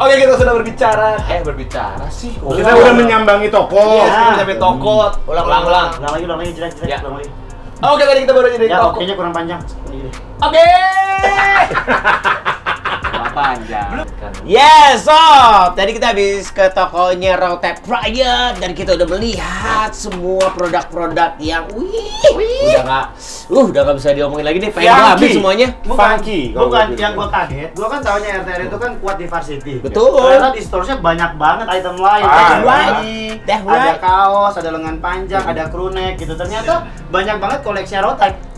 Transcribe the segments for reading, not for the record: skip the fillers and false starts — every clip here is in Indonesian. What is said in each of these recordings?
Oke, kita sudah berbicara sih. Kita udah menyambangi toko. Kita sampai toko. Ulang. Ulang lagi jelek. Ulang lagi. Oke, tadi kita baru jadi toko. Oke-nya kurang panjang. Oke. Panjang. Yes, tadi kita habis ke tokonya Rotate Riot dan kita udah melihat semua produk-produk yang udah nggak bisa diomongin lagi deh, pengen habis semuanya. Bukan yang gua kaget. Gua kan taunya RTR itu kan kuat di varsity. Betul. Ternyata di store-nya banyak banget item lain. Ada kaos, ada lengan panjang, ada crew neck gitu. Ternyata banyak banget koleksi Rotate.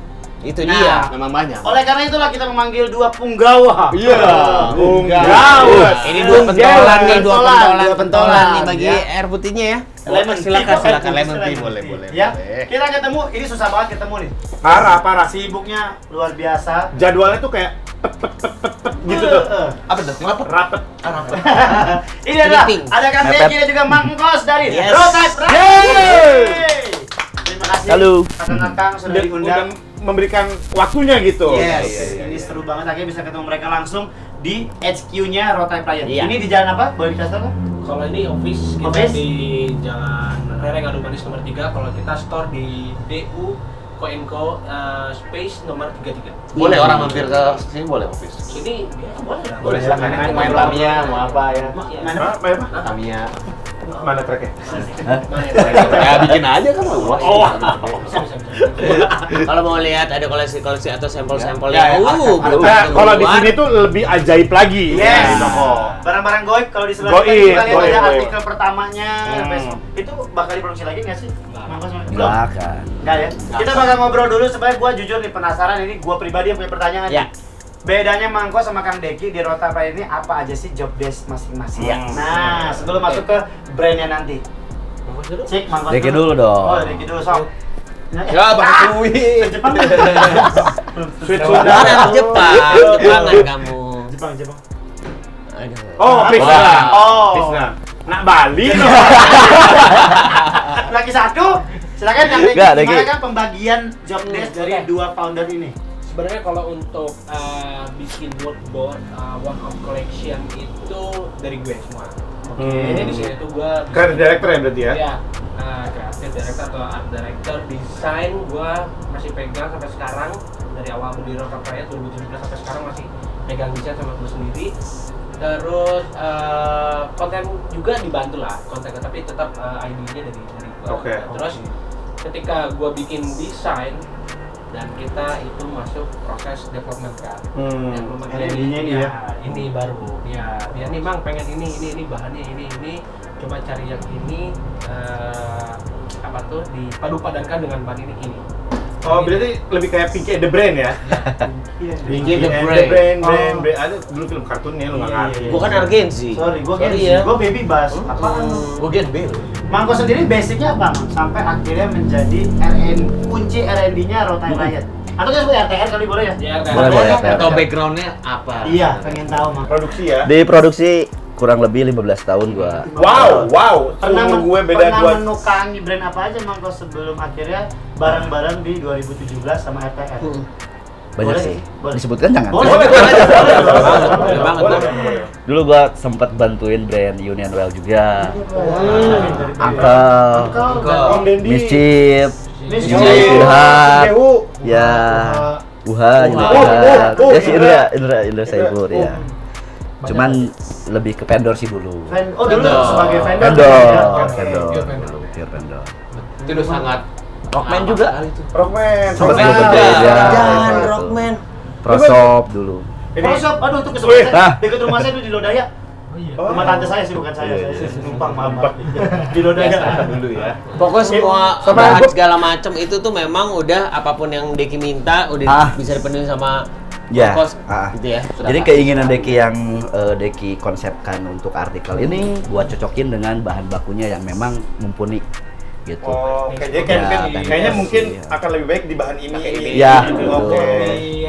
Itu dia. Memang banyak. Oleh karena itulah kita memanggil dua punggawa. Iya. Punggawa. Ini dua pentolan nih bagi air putihnya ya. Lemon silakan lemon tea boleh. Ya. Kita ketemu, ini susah banget ketemu nih. Parah. Sibuknya luar biasa. Jadwalnya tuh kayak gitu tuh. Apa tuh? Rapet. Ini adalah ada Kang Deki dan juga Mang Engkos dari Rotate Riot. Terima kasih. Halo. Kakak-kakak sudah diundang. Memberikan waktunya gitu. Yes. Ini seru banget, akhirnya bisa ketemu mereka langsung di HQ-nya Rotate Riot. Iya. Ini di jalan apa? Boleh dikasih tahu? Kalau ini office kita di Jalan Rere Ngadu Manis nomor 3. Kalau kita store di DU Koenko Space nomor 33. Boleh orang mampir ke sini boleh office. Ini boleh. Boleh silakan main Tamiya mau apa ya? Mana? Apa? Tamiya. Mana tracknya? Ya bikin aja kan luas. Bisa. Kalau mau lihat ada koleksi atau sampel-sampel Ya, yang Kalau di sini tuh lebih ajaib lagi. Yes. Di toko. Barang-barang goib kalau di sebelah Goib, kita lihat goib. ada artikel pertamanya. Itu bakal diproduksi lagi nggak sih? Mangkos belum? Nggak ya? Kita bakal ngobrol dulu supaya gua jujur nih penasaran, ini gua pribadi yang punya pertanyaan. Ya. Bedanya Mangkos sama Kang Deki di Rotate Riot ini apa aja sih job desk masing-masing? Ya. Nah, sebelum masuk ke brandnya nanti. Cik, Mangkos Deki dulu dong. Oh, Deki dulu, sok. Ya, pakai kuih. Jepang. Sweet Kan Sunda. anak Jepangan kamu. Jepang. Aduh. Oh, Pisna. Oh. Pisna. Nak Bali. Lagi satu. Silakan Kang Deki. Nggak, Deki. Gimana kan pembagian job desk dari dua founder ini? Sebenarnya kalau untuk bikin moodboard, one of collection itu dari gue semua. Jadi di sini tuh gue Creative director ya berarti ya? Ya, creative director atau art director, desain gue masih pegang sampai sekarang. Dari awal berdiri Rotate Riot 2017 sampai sekarang masih pegang desain sama gue sendiri. Terus konten juga dibantu lah konten, tapi tetap ID-nya dari gue. Oke. Terus ketika gue bikin desain dan kita itu masuk proses development kan. Development R&D-nya ini ya? Ini baru. Ya nih Mang pengen ini bahannya ini. Coba cari yang ini dipadu-padankan dengan bahan ini. Oh, berarti lebih kayak Pinky and the Brain ya? Pinky and the Brain. Ada dulu film kartunnya lu nggak ngerti. Gua kan Argensi. Sorry, gue ya. Gue baby bass. Apaan? Gue Gen B. Mangko sendiri basicnya apa, Mang? Sampai akhirnya menjadi kunci R&D-nya Rotate Riot. Atau kita sebut RTR kali boleh ya? Ya, Boleh, RTR. Atau backgroundnya apa? Iya, pengen tahu, Mang. Produksi ya? Di produksi kurang lebih 15 tahun gua. Wow. Pernah Gue beda pernah dua. menukangi brand apa aja, Mangko, sebelum akhirnya bareng-bareng di 2017 sama RTR? Banyak Boleh sih. boleh. Disebutkan jangan. Boleh. Dulu gua sempat bantuin brand Union Well juga. Om Dendi. Mischief. Miss Irhat. Jehu. Ya. Uha juga. Ya si Indra Saibur ya. Cuman lebih ke vendor sih dulu. Oh, dulu sebagai vendor. Pure vendor. Itu sangat Rockman juga. Rockman. Sempat Rockman. gua bekerja. Jangan, gitu. Rockman. Prosop dulu. Prosop, aduh itu kesempatan Nah. dekat rumah saya itu di Lodaya. Rumah tante saya sih, bukan saya numpang maaf. Di Lodaya dulu ya. Pokoknya semua Sama bahan gua- segala macam itu tuh memang udah apapun yang Deki minta udah bisa dipenuhi sama Ya, Mangkos, gitu ya. Jadi keinginan Deki yang Deki konsepkan untuk artikel ini buat cocokin dengan bahan bakunya yang memang mumpuni gitu. Oh, Ya, kayaknya mungkin iya. akan lebih baik di bahan ini. Ya, gitu. betul. Oke.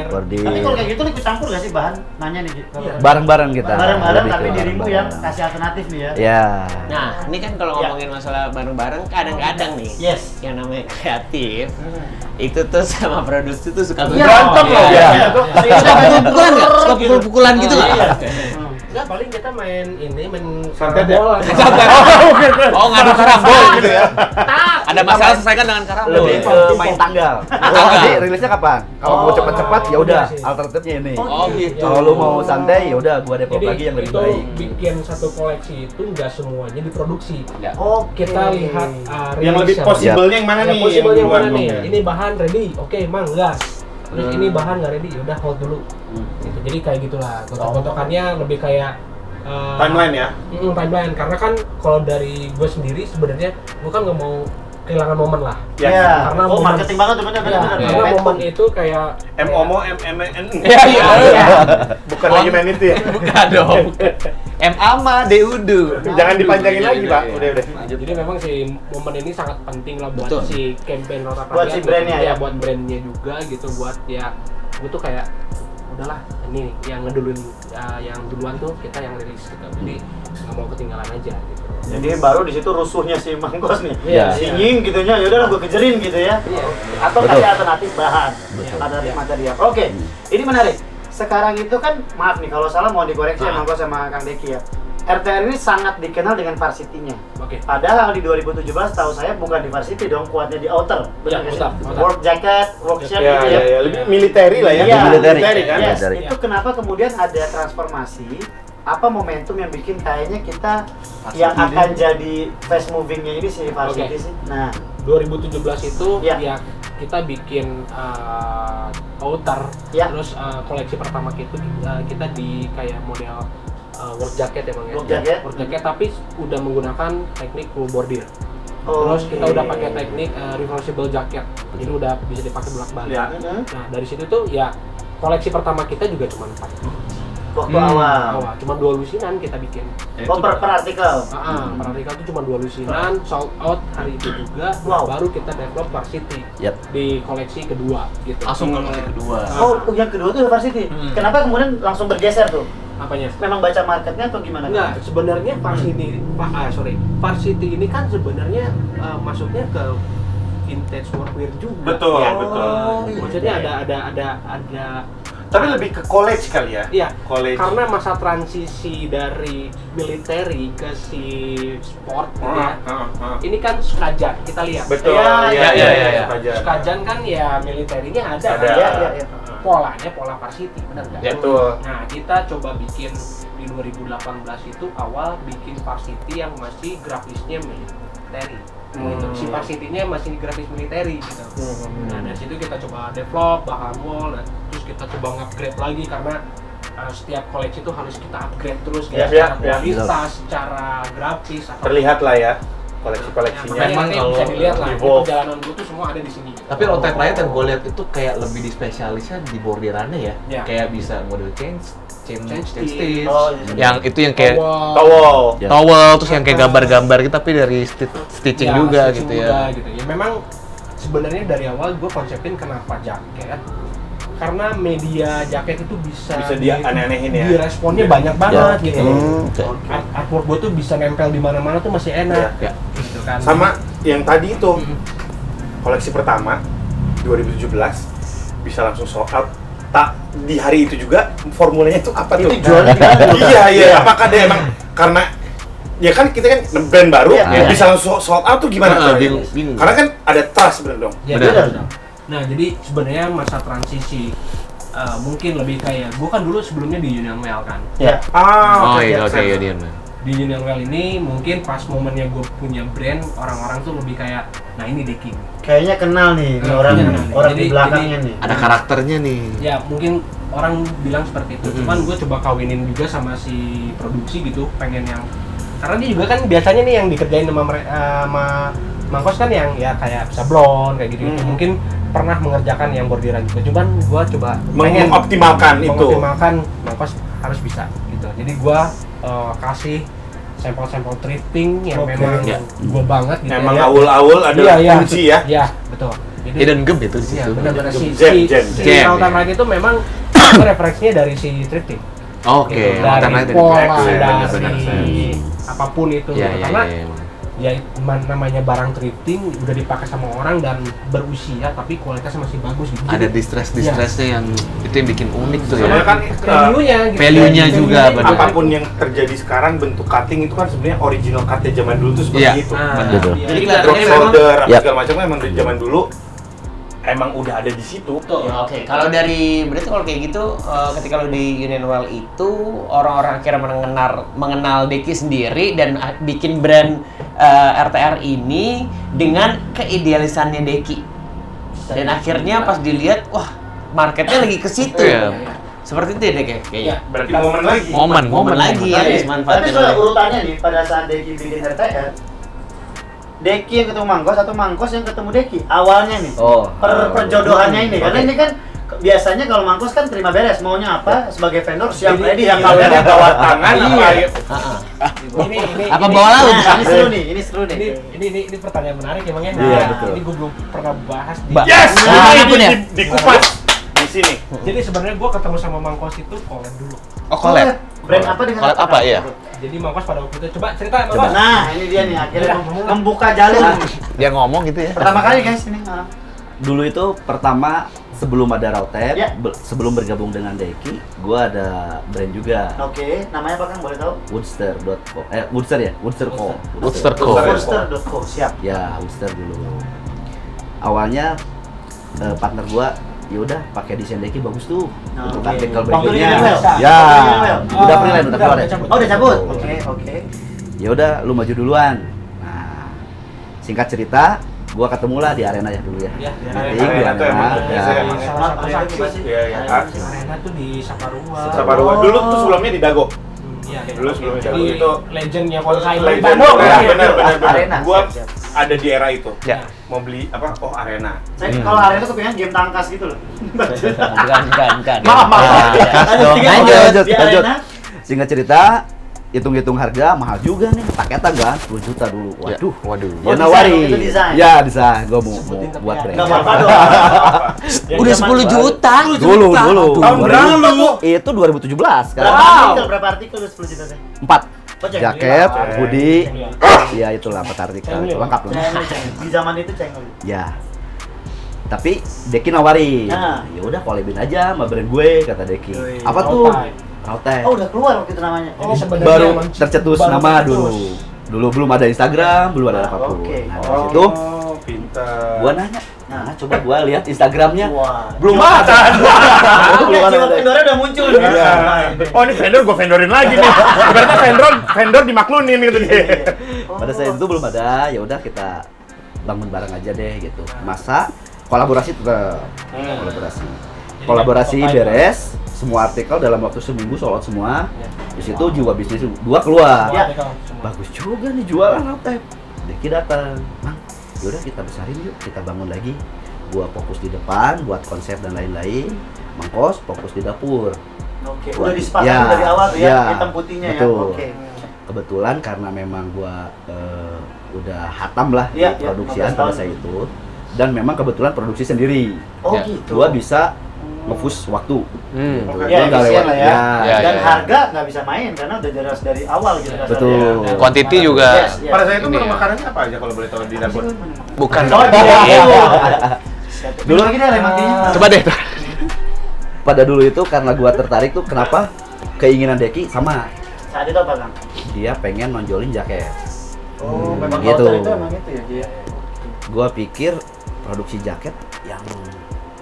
Bordir. Tapi kalau kayak gitu ikut campur gak sih bahan? Nanya nih gitu. Bareng-bareng kita. Bareng-bareng Lebih ke tapi dirimu yang bareng-bareng. kasih alternatif nih ya. Ya. Nah, ini kan kalau ngomongin masalah bareng-bareng kadang-kadang nih Yes. yang namanya kreatif itu tuh sama produksi tuh suka Iya. berantem loh. Iya. Suka pukul-pukulan nggak? Suka pukul-pukulan gitu nggak? Iya. Enggak, paling kita main Santet ya? bola. Oh, ngadu karambol gitu ya. Ada masalah selesaikan dengan karambol. Lebih ke main tanggal. Jadi rilisnya kapan? Kalau mau cepat-cepat ya udah, alternatifnya ini. Oh, gitu. Kalau lu mau santai ya udah gua develop Jadi lagi yang lebih itu baik. bikin satu koleksi itu nggak semuanya diproduksi. Oh, Kita lihat Yang lebih rilisnya. possible-nya yang mana Yang nih? possible yang duluan? mana nih? Oke. Ini bahan ready, oke, mang gas. Terus ini bahan nggak ready, yaudah hold dulu. Gitu. Jadi kayak gitulah. Gotok-gotokannya lebih kayak Timeline ya? timeline. Karena kan kalau dari gue sendiri sebenarnya gue kan nggak mau kehilangan momen lah. Ya, Karena oh momen- marketing banget tuh bener. Ya, karena momen itu kayak MOMO, MMN. Iya. Bukan humanity ya? Bukan dong. M-ama Deudu. Jangan dipanjangin lagi, Pak. Udah. Jadi memang si momen ini sangat penting lah buat Betul. si campaign Rota Buat si brandnya ya? buat brandnya juga gitu, buat ya gue tuh kayak udahlah ini yang ngeduluin yang duluan tuh kita yang rilis gitu, jadi nggak mau ketinggalan aja gitu. Jadi baru di situ rusuhnya si Mangkos nih. Iya. Singing gitunya, yaudah gue kejerin gitu ya. Atau Betul. kasih alternatif bahan, alternatif material. Oke, ini menarik. Sekarang itu kan, maaf nih kalau salah mau dikoreksi ya Mangkos sama Kang Deki ya. RTR ini sangat dikenal dengan varsity-nya. Oke. Padahal di 2017 tahu saya bukan di varsity dong, kuatnya di outer. Benar Ya, nggak sih? outer. Work jacket, work shirt Ya, gitu ya. ya, lebih military lah ya. Iya, military kan? Yes, Military. itu kenapa kemudian ada transformasi? Apa momentum yang bikin kayaknya kita yang akan jadi fast movingnya ini si varsity Oke. sih? Nah, 2017 itu Ya. ya kita bikin outer, Ya. terus koleksi pertama kita di kayak model work jacket emang ya. Work jacket. Tapi udah menggunakan teknik full bordir. Oh, Terus kita oke. udah pakai teknik reversible jacket, jadi udah bisa dipakai bolak-balik. Ya. Nah dari situ tuh ya koleksi pertama kita juga cuma 4 Waktu awal. awal, cuma 2 lusinan kita bikin. Oh, per artikel. Per artikel itu cuma 2 lusinan, sold out hari itu juga. Wow. Baru kita develop varsity Yap. di koleksi kedua gitu. Langsung ke koleksi kedua. Oh, yang kedua tuh varsity. Kenapa kemudian langsung bergeser tuh? Apanya? Memang baca marketnya atau gimana? Enggak, sebenarnya varsity ini kan sebenarnya masuknya ke vintage workwear juga. Betul, Ya. betul. Maksudnya ada Tapi lebih ke college kali ya? iya, College. karena masa transisi dari military ke si sport gitu ya. Ini kan Sukajan, kita lihat. Betul. Ya, ya. Sukajan kan ya militernya ada. Ada. kan? Ya. Polanya pola varsity, benar nggak? Ya, betul. Nah, kita coba bikin di 2018 itu awal bikin varsity yang masih grafisnya military. Gitu. Si varsity-nya masih grafis military gitu. Nah, dari situ kita coba develop bahan wall, dan terus kita coba upgrade lagi karena setiap koleksi itu harus kita upgrade terus gitu, Ya, secara ya. kualitas, secara grafis, atau Terlihat lah ya koleksi-koleksinya. Memang nanti kalau bisa dilihat lah, evolve. perjalanan gue tuh semua ada di sini. Tapi Rote Riot yang gue lihat itu kayak lebih di spesialisnya di bordirannya ya. Ya. Kayak bisa model chain Chain stitch. Oh, Yang itu yang kayak Towel. Ya. towel terus yang kayak gambar-gambar gitu tapi dari stitching Ya, juga stitching gitu juga, ya. gitu. Ya memang sebenarnya dari awal gue konsepin kenapa jaket, karena media jaket itu bisa dia aneh-anehin ya. Diresponnya banyak banget gitu. Oke. Artwork gue tuh bisa nempel di mana-mana tuh masih enak. Ya. Gitu kan. Sama yang tadi itu koleksi pertama 2017 bisa langsung sold out. Tak di hari itu juga formulanya itu apa tuh? Itu jualnya gimana tuh? Iya. Apakah dia emang karena ya kan kita kan brand baru Iya. bisa langsung sold out tuh gimana? Ah, caranya? bingung. Karena kan ada trust bener dong. Ya, Benar. benar. Nah, jadi sebenarnya masa transisi mungkin lebih kayak gue kan dulu sebelumnya di Union Well kan. Ya. Oh Oke, iya oke sense. ya dia. Di Union Well ini mungkin pas momennya gue punya brand, orang-orang tuh lebih kayak, nah ini Deki. Kayaknya kenal nih orang Kenal nih. orang di Jadi- belakangnya nih. Ada karakternya nih. Ya mungkin orang bilang seperti itu, cuman gue coba kawinin juga sama si produksi gitu, pengen yang karena dia juga kan biasanya nih yang dikerjain sama sama Mangkos kan yang ya kayak bisa blonde kayak gitu, mungkin pernah mengerjakan yang bordiran juga, cuman gue coba pengen Mengoptimalkan itu. mengoptimalkan Mangkos harus bisa gitu, jadi gue kasih sampel-sampel thrifting yang Oke. memang Ya. gue banget gitu. Emang ya. awul-awul ada Iya, kunci ya. Iya, betul. Jadi Hidden gem itu di iya, situ. benar-benar si Jam. Jam, Rautan ya. Light itu memang itu referensinya dari si thrifting. Oke, Gitu. Rote Dari Riot pola, Benar, dari benar. apapun itu. Iya, gitu. iya, Karena iya. ya namanya barang thrifting udah dipakai sama orang dan berusia tapi kualitasnya masih bagus gitu. Ada distress-distressnya yang itu yang bikin unik tuh ya. Soalnya kan Value-nya gitu. Value-nya juga, bener. apapun yang terjadi sekarang bentuk cutting itu kan sebenarnya original cut-nya zaman dulu tuh seperti Iya. itu. Betul. Iya. Jadi Drop kelihatannya memang shoulder, apa Yap. segala macam emang dari zaman dulu emang udah ada di situ. Ya, oke. Kalau berarti kalau kayak gitu, ketika lo di Union Well itu orang-orang akhirnya mengenal Deki sendiri dan bikin brand RTR ini dengan keidealisannya Deki. Dan akhirnya pas dilihat, wah marketnya lagi ke situ. Iya. Seperti itu ya Dek ya? Kayaknya. Berarti momen lagi. Momen lagi ya, dimanfaatkan. Tapi soal urutannya nih, pada saat Deki bikin RTR, Deki yang ketemu Mangkos atau Mangkos yang ketemu Deki? Awalnya nih, Oh. perjodohannya ini. Karena Oke. ini kan biasanya kalau Mangkos kan terima beres, maunya apa sebagai vendor siap ready. Yang kalian bawa tangan apa ya? Ini Apa bawa laut? Nah, ini seru nih. Ini pertanyaan menarik emangnya. Iya, betul. Ini gue belum pernah bahas di. Yes, Nah, ini ampun ya. dikupas di sini. Jadi sebenarnya gue ketemu sama Mangkos itu collab dulu. Oh, collab. Brand apa dengan Collab apa, iya? Jadi Mangkos pada waktu itu coba cerita Mangkos. Nah, ini dia nih akhirnya membuka jalur. Dia ngomong gitu ya. Pertama kali guys ini. Dulu itu pertama sebelum ada Rautep, Ya. sebelum bergabung dengan Deki, gua ada brand juga. Oke, namanya apa Kang? Boleh tahu? Woodster.co. Woodster ya? Woodster Co. Woodster Co. Woodster.co, siap. Ya, Woodster dulu. Awalnya partner gua ya udah pakai desain Deki bagus tuh untuk Oke. artikel Waktu berikutnya. di Union Well? Ya, Waktu di Union Well? udah freelance, udah keluar ya. Oh, udah cabut. Oke. Ya udah, lu maju duluan. Nah, singkat cerita, gua ketemu lah di arena ya dulu ya. Iya, di Meeting di Arena tuh emang arena. biasa Ya. emang. Salah satu Arena saksi. itu pasti. Iya, iya. Arena tuh di Saparua. Saparua. Dulu tuh sebelumnya di Dago. Iya, Dulu sebelumnya jadi Dago itu legendnya konsain Legend. Bandung. Ya, Iya. benar. Arena, Gua siap. ada di era itu. Ya. Mau beli apa? Oh, Arena. Saya kalau arena tuh kepengen game tangkas gitu loh. Bukan. Maaf. Lanjut, Lanjut. Di lanjut. arena. Singkat cerita, hitung-hitung harga mahal juga nih, paketan kan 10 juta dulu. Waduh. Waduh. Oh, Ya desain, nawari. itu desain. Ya, desain. Gua mau Sebutin tapi buat ya. brand. Enggak apa-apa dong. Yang Udah zaman 10 juta. Dulu. Tahun berapa tuh? Itu 2017 kan. Berapa artikel lu 10 juta teh? 4. Oh, ceng. Jaket, Ceng. hoodie, Ceng. ya itulah 4 artikel. Ceng. Lengkap lah. Ceng. Di zaman itu cengol. Ya. Tapi Deki nawarin. Nah. Ya udah collabin aja sama brand gue kata Deki. Wih. Apa tuh? Rautep. Rautep. Oh, udah keluar waktu itu namanya. Jadi sebenarnya Baru emang tercetus baru nama tercetus. dulu. Dulu belum ada Instagram, belum ada Nah, apapun. oke. Nah, dari situ Oh, pintar. gua nanya, nah coba gua lihat Instagramnya. Wah. Belum ada. Belum ada. Vendornya udah muncul nih. Iya. Oh, ini vendor gue vendorin lagi nih. Ibaratnya vendor dimaklunin gitu dia. Pada saat itu belum ada, ya udah kita bangun bareng aja deh gitu. Masa kolaborasi tetap kolaborasi beres, semua artikel dalam waktu seminggu sold out semua. Di situ jiwa bisnis gua keluar. Ya. Bagus juga nih jualan Rautep. Deki datang, Mang, yaudah kita besarin yuk, kita bangun lagi. Gua fokus di depan, buat konsep dan lain-lain. Mangkos fokus di dapur. Oke, udah disepakati dari awal tuh ya, hitam putihnya ya. betul. Oke. Kebetulan karena memang gua udah hatam lah Iya, di iya, produksian 15 pada tahun. saat itu. Dan memang kebetulan produksi sendiri. Oh Ya. gitu. Gua bisa nge-push waktu. Hmm. Gitu. Ya, Gua nggak efisien lewat- lah ya. Ya, Dan ya. harga nggak bisa main karena udah jelas dari awal gitu kasarnya. Betul. Ya. Quantity juga. Yes, yes. Pada saat itu Ini menu ya. makanannya apa aja kalau boleh tahu di dapur? Bukan Oh, dong. iya. Dulu- Dulu lagi deh lemangnya. Coba deh. Pada dulu itu karena gua tertarik tuh kenapa keinginan Deki sama. Saat itu apa Kang? Dia pengen nonjolin jaket. Oh, memang gitu. counter itu emang itu ya dia. Gua pikir produksi jaket yang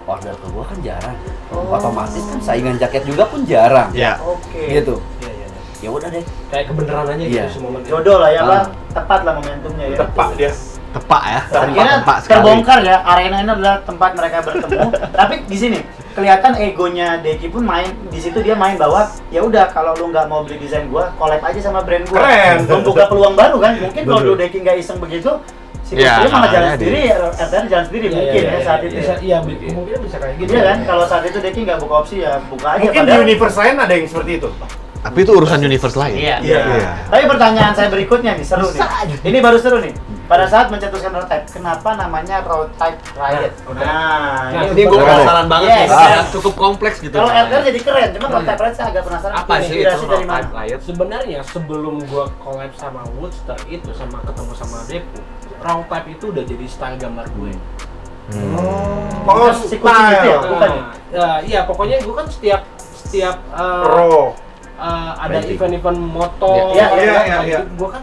order ke gua kan jarang. Oh. Otomatis kan saingan jaket juga pun jarang. Ya. Oke. Gitu. Iya, iya. Ya udah deh. Kayak kebenaran aja Iya. gitu semua. Jodoh lah ya, Ah. Pak. Tepat lah momentumnya ya. Tepak dia. Tepak ya. Akhirnya Tepak sekali. terbongkar ya, arena ini adalah tempat mereka bertemu. Tapi di sini kelihatan egonya Deki pun main di situ, dia main bahwa ya udah kalau lu nggak mau beli desain gua, collab aja sama brand gua. Keren. Membuka peluang baru kan. Mungkin kalau dulu Deki nggak iseng begitu, si Ya, Deki malah jalan ada sendiri, RTR jalan sendiri mungkin ya saat itu. Bisa, ya. iya, mungkin bisa kayak gitu. Iya kan, kalau saat itu Deki nggak buka opsi ya buka aja. Mungkin di universe lain ada yang seperti itu. Tapi itu urusan universe lain. Iya. Iya. Tapi pertanyaan saya berikutnya nih, seru nih. Ini baru seru nih. Pada saat mencetuskan road type, kenapa namanya road type riot? Nah, Ini gue penasaran banget Yes. nih, karena cukup kompleks gitu. Kalau RTR jadi keren, cuma road type riot saya agak penasaran. Apa sih itu inspirasi dari Road mana? Type Riot? sebenarnya sebelum gua collab sama Woodster itu sama ketemu sama Depu, raw type itu udah jadi style gambar gue. Oh, Si kucing itu ya? Bukan ya? Iya, pokoknya gue kan setiap Pro. ada event-event motor, Iya, iya. gue kan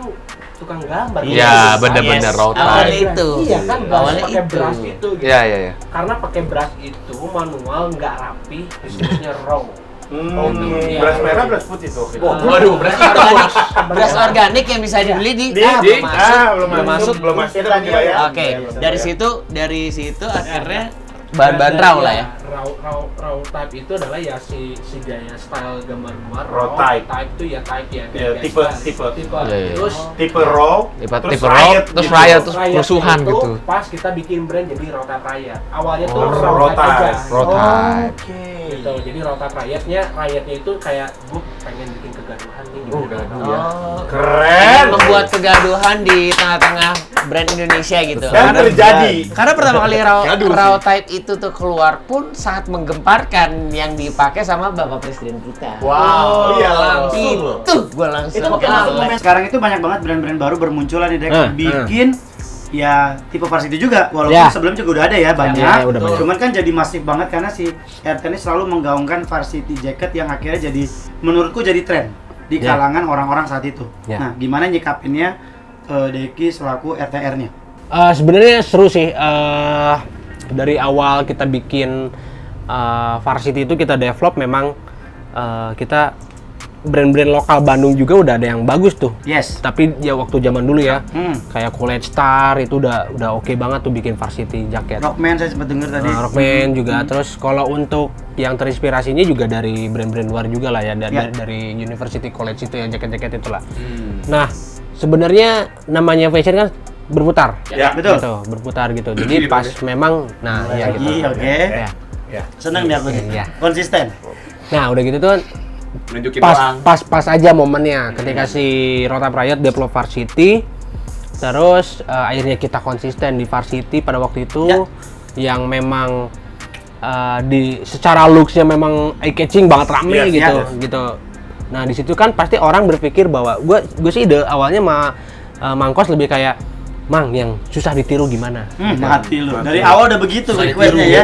tukang gambar. Iya, bener-bener raw Awalnya type. itu. Iya kan, Awalnya pakai itu. brush itu. Gitu. Iya. Karena pakai brush itu manual, nggak rapi, disebutnya raw. Beras merah, beras putih tuh. Waduh, berarti itu Organik, beras organik yang bisa dibeli di belum masuk. belum masuk. Itu lagi ya. Oke, dari situ akhirnya bahan-bahan raw lah ya. Raw type itu adalah ya si gaya style gambar gua. Raw type. Itu ya type ya. Iya, kayak tipe. style. Iya. Terus Tipe raw, Tipe raw, terus gitu. riot, terus riot musuhan itu gitu. Pas kita bikin brand jadi raw type riot. Awalnya tuh Oh, raw raw type aja. type. Raw type. Gitu. Jadi raw type riotnya itu kayak gua pengen bikin kegaduhan nih. Oh, gitu. gaduh. Keren. Membuat kegaduhan di tengah-tengah brand Indonesia gitu. Dan terjadi. Karena pertama kali Gaduh sih. raw type itu tuh keluar pun sangat menggemparkan yang dipakai sama Bapak Presiden kita. Wow, iya langsung. Itu gua langsung. Itu mungkin masuk momen sekarang itu banyak banget brand-brand baru bermunculan nih Dek, bikin ya tipe varsity juga, walaupun Ya. sebelum juga udah ada ya banyak. Ya, udah banyak. Cuman kan jadi masif banget karena si RT ini selalu menggaungkan varsity jacket yang akhirnya jadi menurutku jadi tren di Ya. kalangan orang-orang saat itu. Ya. Nah, gimana nyikapinnya Deki selaku RTR-nya? Sebenarnya seru sih. Dari awal kita bikin varsity itu kita develop memang kita brand-brand lokal Bandung juga udah ada yang bagus tuh. Yes. Tapi ya waktu zaman dulu ya, Hmm. kayak College Star itu udah oke banget tuh bikin varsity jaket. Rockman saya sempat dengar tadi. Rockman juga. Terus kalau untuk yang terinspirasinya juga dari brand-brand luar juga lah ya, dari University College itu ya, jaket-jaket itulah. Nah, sebenarnya namanya fashion kan berputar. Ya, betul. Gitu, berputar gitu. Jadi pas memang ya Lagi, gitu. oke. Ya. Seneng nih aku nih. Iya. Konsisten. Nah, udah gitu tuh Nunjukin orang. pas aja momennya ketika si Road Type Riot develop varsity. Terus akhirnya kita konsisten di varsity pada waktu itu yang memang secara looks-nya memang eye catching banget, rame Yes, gitu yes. gitu. Nah, di situ kan pasti orang berpikir bahwa gue sih awalnya Mangkos lebih kayak Mang yang susah ditiru gimana. Mati lu. Dari awal udah begitu request-nya ya.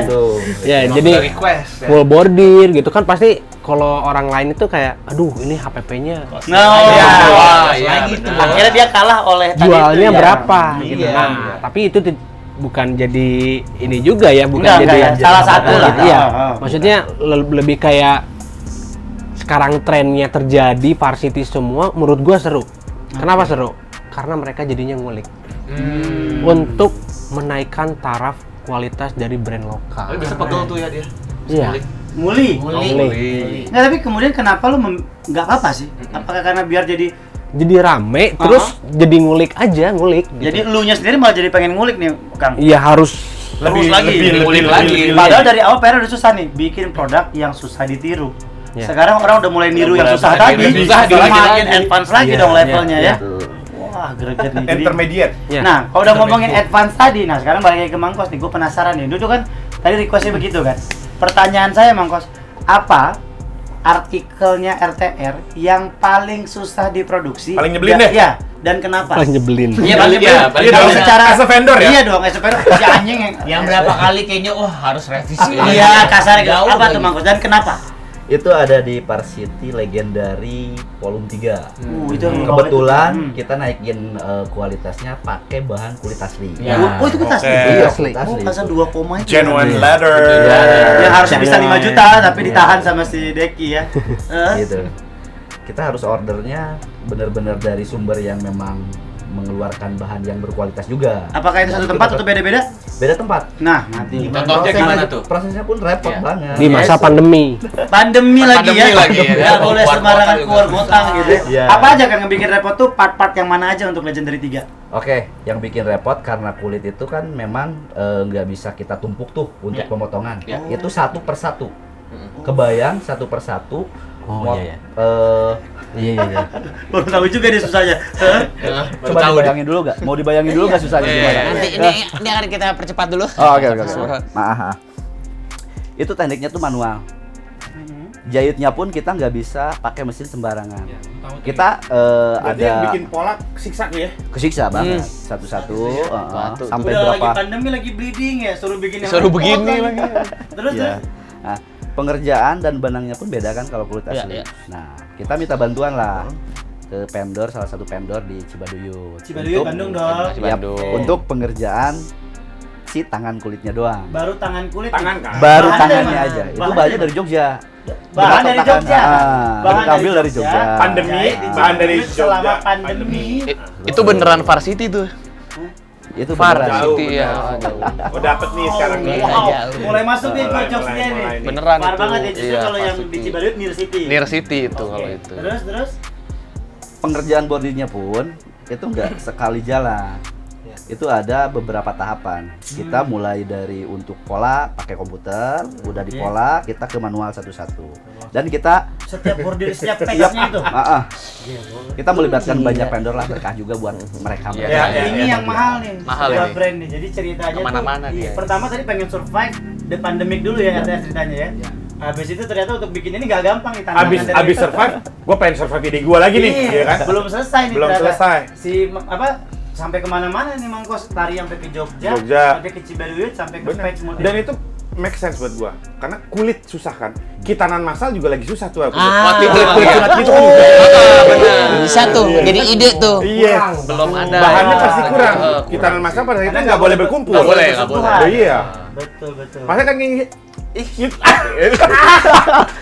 Ya, Emang jadi udah request ya. full bordir gitu kan pasti kalau orang lain itu kayak aduh ini HPP-nya No. Iya, wah, iya, lagi tuh. benar. Akhirnya dia kalah oleh tadi jualnya itu ya. berapa gitu. Iya. Nah, tapi itu bukan jadi ini juga ya, bukan Enggak, jadi ya. Salah satu lah. Iya. Oh. Maksudnya lebih kayak sekarang trennya terjadi varsity semua, menurut gua seru. Kenapa seru? Karena mereka jadinya ngulik untuk menaikkan taraf kualitas dari brand lokal. Tapi bisa pegel tuh ya dia. Iya. Muli. Ngulik. Nggak, tapi kemudian kenapa lu nggak apa-apa sih? Apakah karena biar jadi Jadi rame, terus jadi ngulik aja, ngulik. Gitu. jadi elunya sendiri malah jadi pengen ngulik nih, Kang? Iya harus Terus lagi. ngulik lagi. Padahal dari awal PR udah susah nih, bikin produk yang susah ditiru. Ya. Sekarang orang udah mulai niru yang mulai susah mulai tadi, susah, makin lagi. advance lagi Iya, dong iya, levelnya iya. ya. Wah, greget nih. Jadi, Intermediate. Ya. nah, kalau udah ngomongin advance tadi, nah sekarang balik lagi ke Mangkos nih, gue penasaran nih. Dulu kan tadi requestnya begitu kan. Pertanyaan saya Mangkos, apa artikelnya RTR yang paling susah diproduksi? Paling nyebelin deh. Ya, dan kenapa? paling nyebelin. Iya, paling Iya, nyebelin. paling Kalau nyebelin. secara As a vendor ya? Iya dong, as a vendor. Si anjing Yang berapa kali kayaknya harus revisi. Iya, kasar gitu. Jauh Apa lagi. tuh Mangkos dan kenapa? Itu ada di Varsity Legendary Volume 3. Itu yang Kebetulan kita naikin kualitasnya pakai bahan kulit asli. Ya. Oh, itu kita asli. Oke. Iya, Asli. kulit Oh, asli. pasal 2 koma itu. Genuine leather. Yang harusnya bisa 5 juta tapi ditahan sama si Deki ya. Gitu. Kita harus ordernya benar-benar dari sumber yang memang mengeluarkan bahan yang berkualitas juga. Apakah itu satu tempat atau beda-beda? Beda tempat. Nah, nanti Contohnya gimana tuh? Prosesnya pun repot Iya. banget. Di masa pandemi. pandemi lagi ya. lagi ya. Nggak boleh Keluar sembarangan kota juga. keluar kota gitu. ya. Iya. Apa aja kan yang bikin repot tuh part-part yang mana aja untuk Legendary 3? Oke, yang bikin repot karena kulit itu kan memang nggak bisa kita tumpuk tuh untuk Iya. pemotongan. Iya. Itu satu persatu. Kebayang satu persatu Mod- iya. eh, Iya. Baru tahu juga dia susahnya. coba dibayangin dulu nggak? Mau dibayangin dulu nggak susahnya gimana? Nanti ini akan kita percepat dulu. Oh, oke. Nah, itu tekniknya tuh manual. Jahitnya pun kita nggak bisa pakai mesin sembarangan. Kita Berarti yang ada bikin pola siksa tuh ya. kesiksa banget satu-satu sampai Udah berapa? lagi pandemi lagi bleeding ya, suruh bikin yang Suruh repot begini lagi. Terus Ya. Nah, pengerjaan dan benangnya pun beda kan kalau kulit asli. Iya. Nah, kita minta bantuan lah ke vendor, salah satu vendor di Cibaduyut. Cibaduyut Bandung dong. Yap, Bandung. untuk pengerjaan si tangan kulitnya doang. Baru tangan kulit. Tangan kan? Baru Bahannya tangannya dari aja. mana? Itu Bahannya bahannya dari Jogja. Bahan dari Cetakan, Jogja. baru ambil dari Jogja. Pandemi, Jahit di bahan dari Cibaduyut selama Jogja. pandemi. Itu beneran Varsity tuh. Itu Far beneran. Jauh, City ya. Oh, dapet nih sekarang nih. Wow, jauh. mulai masuk nih Mulai, ke jokesnya mulai, nih. mulai. Beneran Par itu. banget ya, justru Iya, kalau yang Varsity. di Cibaduyut Near City. Near City itu Oke. kalau itu. Terus Pengerjaan bodinya pun itu nggak sekali jalan. Itu ada beberapa tahapan. Kita mulai dari untuk pola pakai komputer, udah di pola kita ke manual satu-satu. Dan kita setiap bordir setiap teksnya itu. kita melibatkan banyak vendor lah, berkah juga buat mereka. Iya, iya, Ini yang mahal nih. Mahal sebuah ini. brand nih. Jadi ceritanya Kemana-mana tuh, dia. pertama tadi pengen survive the pandemic dulu ya katanya ceritanya ya. Habis itu ternyata untuk bikin ini nggak gampang nih tantangan dari Abis kita. survive, gue pengen survive ide gue lagi nih, Iya, ya kan? belum selesai nih Belum ternyata. selesai. Sampai kemana-mana nih Mangkos, lari sampai ke Jogja, Jogja. sampai ke Cibaduyut, sampai ke Bener. Spatch model. Dan itu make sense buat gua, karena kulit susah kan. Kitanan massal juga lagi susah tuh. Ah. Kulit sunat gitu kan. Bisa tuh, jadi ide tuh. Iya. Belum ada. Bahannya ya. pasti kurang. Kurang. Kitanan massal pada Karena akhirnya nggak boleh berkumpul. Nggak boleh, nggak boleh. Oh, iya. Betul. Masa kan gini.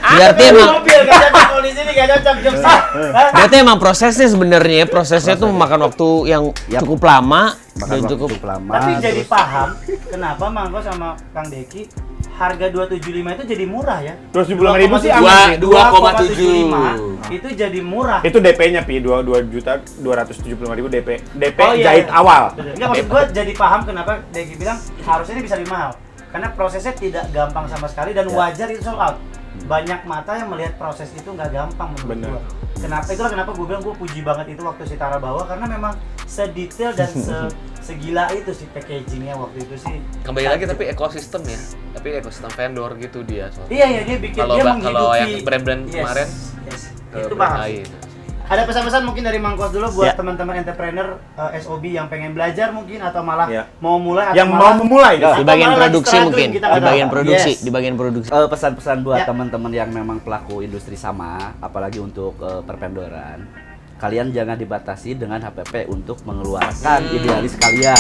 Berarti emang Mobil gak cocok kalau di sini gak cocok jokesnya. Hah? berarti emang prosesnya sebenarnya tuh memakan waktu yang Yap. cukup lama Makan dan waktu cukup cukup lama. Tapi jadi terus paham kenapa Mangkos sama Kang Deki harga 275 itu jadi murah ya. 275.000 sih 2,75 aman sih. 2,75 itu jadi murah. Itu DP-nya pi 2.275.000 DP. DP Oh, iya, jahit iya. awal. Enggak, maksud gua jadi paham kenapa Deki bilang harusnya ini bisa lebih mahal. Karena prosesnya tidak gampang sama sekali dan wajar itu sold out. Banyak mata yang melihat proses itu nggak gampang menurut Bener. gua. Kenapa gue bilang gue puji banget itu waktu si Tara bawa karena memang sedetail dan segila itu sih packagingnya waktu itu sih. Kembali lagi tapi ekosistem ya. Tapi ekosistem vendor gitu dia. soalnya. Iya dia bikin Kalau dia kalau menghidupi. yang brand-brand kemarin ke Itu brand paham. lain. Ada pesan-pesan mungkin dari Mangkos dulu buat Ya. teman-teman entrepreneur SOB yang pengen belajar mungkin atau malah Ya. mau mulai atau Yang mau malah memulai Ya. di bagian malah lagi produksi struggling, mungkin, kita nggak di bagian tahu. produksi, Yes. di bagian produksi. pesan-pesan buat Ya. teman-teman yang memang pelaku industri sama, apalagi untuk pervendoran. Kalian jangan dibatasi dengan HPP untuk mengeluarkan idealis kalian.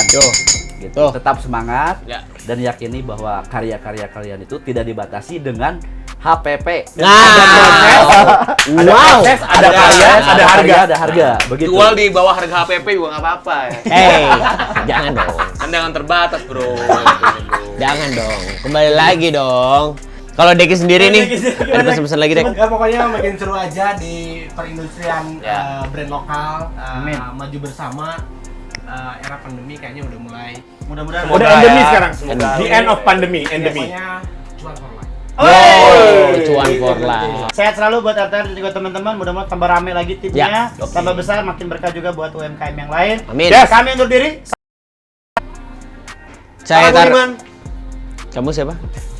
Gitu. Tuh. Tetap semangat Ya. dan yakini bahwa karya-karya kalian itu tidak dibatasi dengan HPP. Nah, Ada wow. proses, ada karya, ada harga. Ada harga. Begitu. Jual di bawah harga HPP juga nggak apa-apa ya. Jangan dong, Anda yang terbatas bro. jangan dong. Kembali lagi dong. Kalau Deki sendiri nih, ada pesan-pesan lagi Dek? Ya pokoknya makin seru aja di perindustrian Ya. brand lokal, Amin. maju bersama. Era pandemi kayaknya udah mulai. mudah-mudahan. Udah Semoga endemi ya. sekarang. Semoga. The end of pandemi, endemi. Pokoknya cuan for life. Cuan for life. Sehat selalu buat RTR dan juga teman-teman. Mudah-mudahan tambah rame lagi timnya, Ya, tambah besar, makin berkah juga buat UMKM yang lain. Amin. Yes. Kami undur diri. Saya Tara Budiman. Kamu siapa?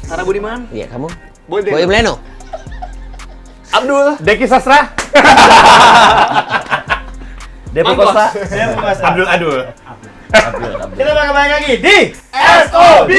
Tara Budiman. Iya, kamu. Boy Boy Bleno. Abdul. Deki Sastra. Depo Mangkos. Kosta. Saya mau Abdul Adul. Kita bakal balik lagi di SOB.